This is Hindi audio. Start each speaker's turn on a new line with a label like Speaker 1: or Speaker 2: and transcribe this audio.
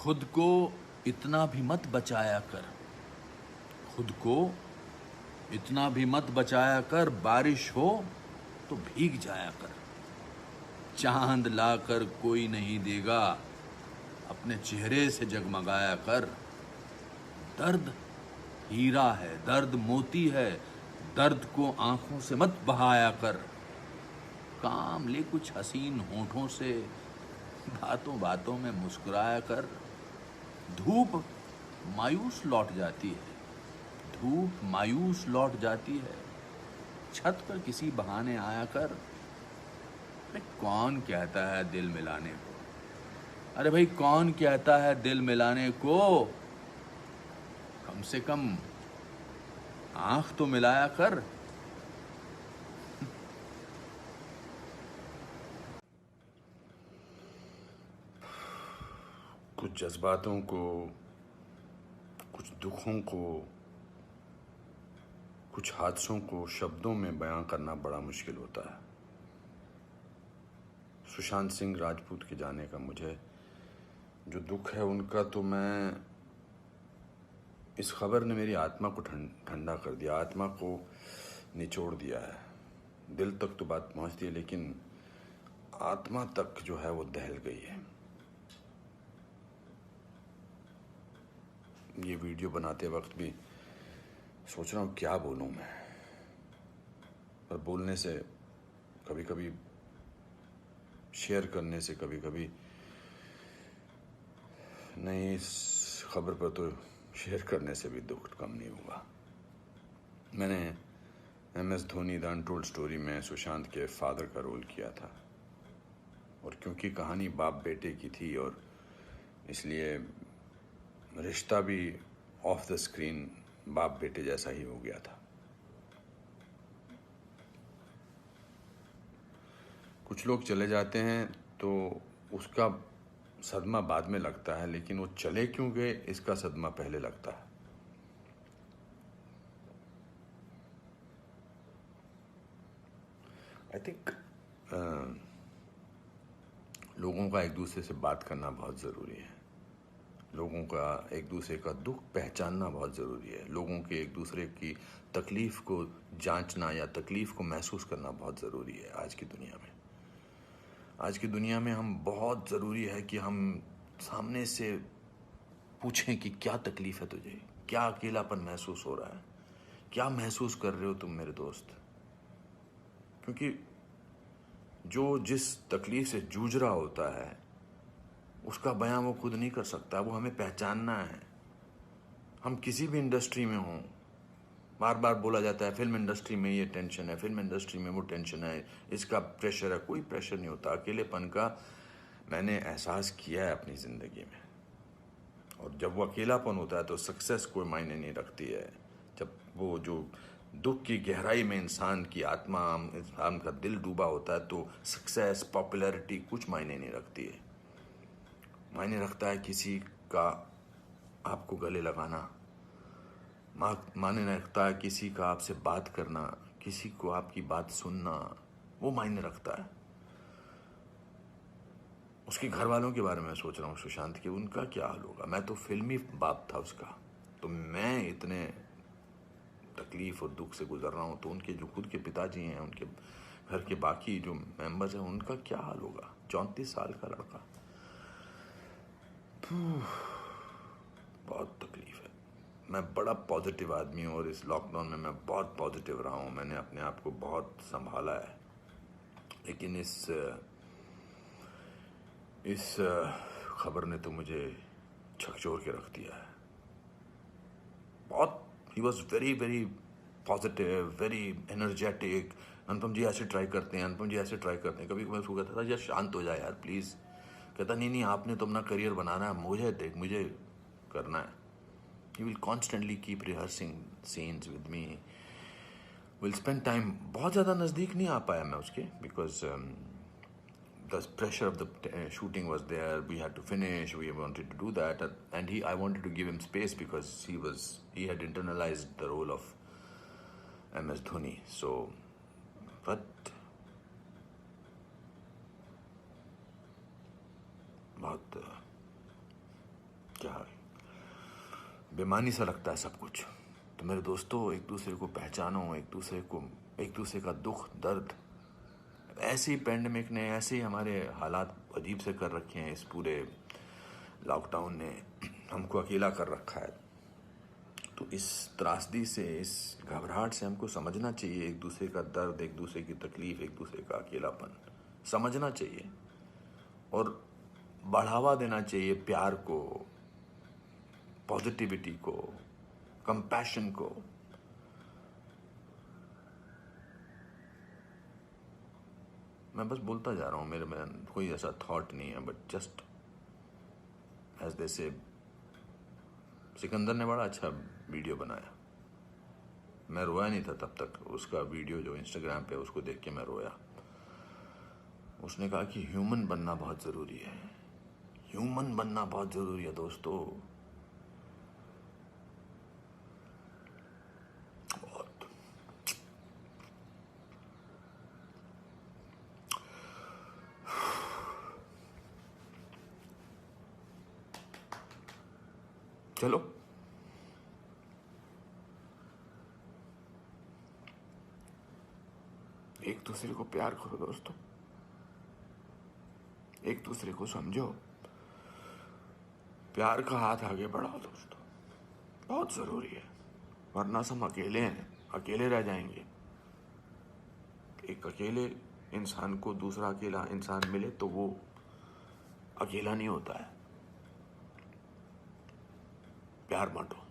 Speaker 1: खुद को इतना भी मत बचाया कर, खुद को इतना भी मत बचाया कर, बारिश हो तो भीग जाया कर। चांद लाकर कोई नहीं देगा, अपने चेहरे से जगमगाया कर। दर्द हीरा है, दर्द मोती है, दर्द को आंखों से मत बहाया कर। काम ले कुछ हसीन होठों से, बातों बातों में मुस्कुराया कर। धूप मायूस लौट जाती है, धूप मायूस लौट जाती है, छत पर किसी बहाने आया कर। अरे कौन कहता है दिल मिलाने को, अरे भाई कौन कहता है दिल मिलाने को। कम से कम आंख तो मिलाया कर।
Speaker 2: कुछ जज्बातों को, कुछ दुखों को, कुछ हादसों को शब्दों में बयां करना बड़ा मुश्किल होता है। सुशांत सिंह राजपूत के जाने का मुझे जो दुख है उनका, तो मैं इस खबर ने मेरी आत्मा को ठंडा कर दिया, आत्मा को निचोड़ दिया है। दिल तक तो बात पहुंचती है, लेकिन आत्मा तक जो है वो दहल गई है। ये वीडियो बनाते वक्त भी सोच रहा हूँ क्या बोलूँ मैं, पर बोलने से कभी कभी, शेयर करने से कभी कभी नहीं, इस खबर पर तो शेयर करने से भी दुख कम नहीं हुआ। मैंने MS Dhoni the untold story में सुशांत के फादर का रोल किया था, और क्योंकि कहानी बाप बेटे की थी और इसलिए रिश्ता भी ऑफ द स्क्रीन बाप बेटे जैसा ही हो गया था। कुछ लोग चले जाते हैं तो उसका सदमा बाद में लगता है, लेकिन वो चले क्यों गए इसका सदमा पहले लगता है। आई थिंक लोगों का एक दूसरे से बात करना बहुत ज़रूरी है, लोगों का एक दूसरे का दुख पहचानना बहुत ज़रूरी है, लोगों के एक दूसरे की तकलीफ़ को जांचना या तकलीफ़ को महसूस करना बहुत ज़रूरी है। आज की दुनिया में, आज की दुनिया में हम बहुत ज़रूरी है कि हम सामने से पूछें कि क्या तकलीफ़ है तुझे, क्या अकेलापन महसूस हो रहा है, क्या महसूस कर रहे हो तुम मेरे दोस्त। क्योंकि जो जिस तकलीफ़ से जूझ रहा होता है उसका बयां वो खुद नहीं कर सकता, वो हमें पहचानना है। हम किसी भी इंडस्ट्री में हों, बार बार बोला जाता है फिल्म इंडस्ट्री में ये टेंशन है, फिल्म इंडस्ट्री में वो टेंशन है, इसका प्रेशर है। कोई प्रेशर नहीं होता। अकेलेपन का मैंने एहसास किया है अपनी ज़िंदगी में, और जब वो अकेलापन होता है तो सक्सेस कोई मायने नहीं रखती है। जब वो जो दुख की गहराई में इंसान की आत्मा, इंसान का दिल डूबा होता है, तो सक्सेस, पॉपुलैरिटी कुछ मायने नहीं रखती है। मायने रखता है किसी का आपको गले लगाना, मायने रखता है किसी का आपसे बात करना, किसी को आपकी बात सुनना, वो मायने रखता है। उसके घर वालों के बारे में सोच रहा हूँ, सुशांत के, उनका क्या हाल होगा। मैं तो फिल्मी बाप था उसका, तो मैं इतने तकलीफ और दुख से गुजर रहा हूँ, तो उनके जो खुद के पिताजी हैं, उनके घर के बाकी जो मेंबर्स हैं, उनका क्या हाल होगा। 34 साल का लड़का, बहुत तकलीफ है। मैं बड़ा पॉजिटिव आदमी हूँ, और इस लॉकडाउन में मैं बहुत पॉजिटिव रहा हूँ। मैंने अपने आप को बहुत संभाला है, लेकिन इस खबर ने तो मुझे झकझोर के रख दिया है। बहुत, ही was very very positive, very energetic. Anupam ji ऐसे ट्राई करते हैं, अनुपम जी ऐसे ट्राई करते हैं। कभी मैं उसको कहता था यार शांत हो जाए यार प्लीज़। कहता नहीं आपने तो अपना करियर बनाना है, मुझे करना है। He will constantly keep rehearsing scenes with me, will spend time. बहुत ज़्यादा नज़दीक नहीं आ पाया मैं उसके, because the pressure of the shooting was there. We had to finish. We wanted to do that, and I wanted to give him space because he had internalized the role of MS Dhoni. So, but बहुत क्या बेमानी सा लगता है सब कुछ। तो मेरे दोस्तों, एक दूसरे को पहचानो, एक दूसरे का दुख दर्द। ऐसे ही पैंडेमिक ने, ऐसे ही हमारे हालात अजीब से कर रखे हैं, इस पूरे लॉकडाउन ने हमको अकेला कर रखा है। तो इस त्रासदी से, इस घबराहट से हमको समझना चाहिए एक दूसरे का दर्द, एक दूसरे की तकलीफ, एक दूसरे का अकेलापन समझना चाहिए और बढ़ावा देना चाहिए प्यार को, पॉजिटिविटी को, कंपैशन को। मैं बस बोलता जा रहा हूँ, मेरे में कोई ऐसा थॉट नहीं है, बट जस्ट एज दे से। सिकंदर ने बड़ा अच्छा वीडियो बनाया, मैं रोया नहीं था तब तक। उसका वीडियो जो इंस्टाग्राम पे, उसको देख के मैं रोया। उसने कहा कि ह्यूमन बनना बहुत ज़रूरी है, ह्यूमन बनना बहुत ज़रूरी है दोस्तों। बहुत। चलो, एक दूसरे को प्यार करो दोस्तों, एक दूसरे को समझो, प्यार का हाथ आगे बढ़ाओ दोस्तों, बहुत जरूरी है। वरना हम अकेले हैं, अकेले रह जाएंगे। एक अकेले इंसान को दूसरा अकेला इंसान मिले तो वो अकेला नहीं होता है। प्यार बांटो।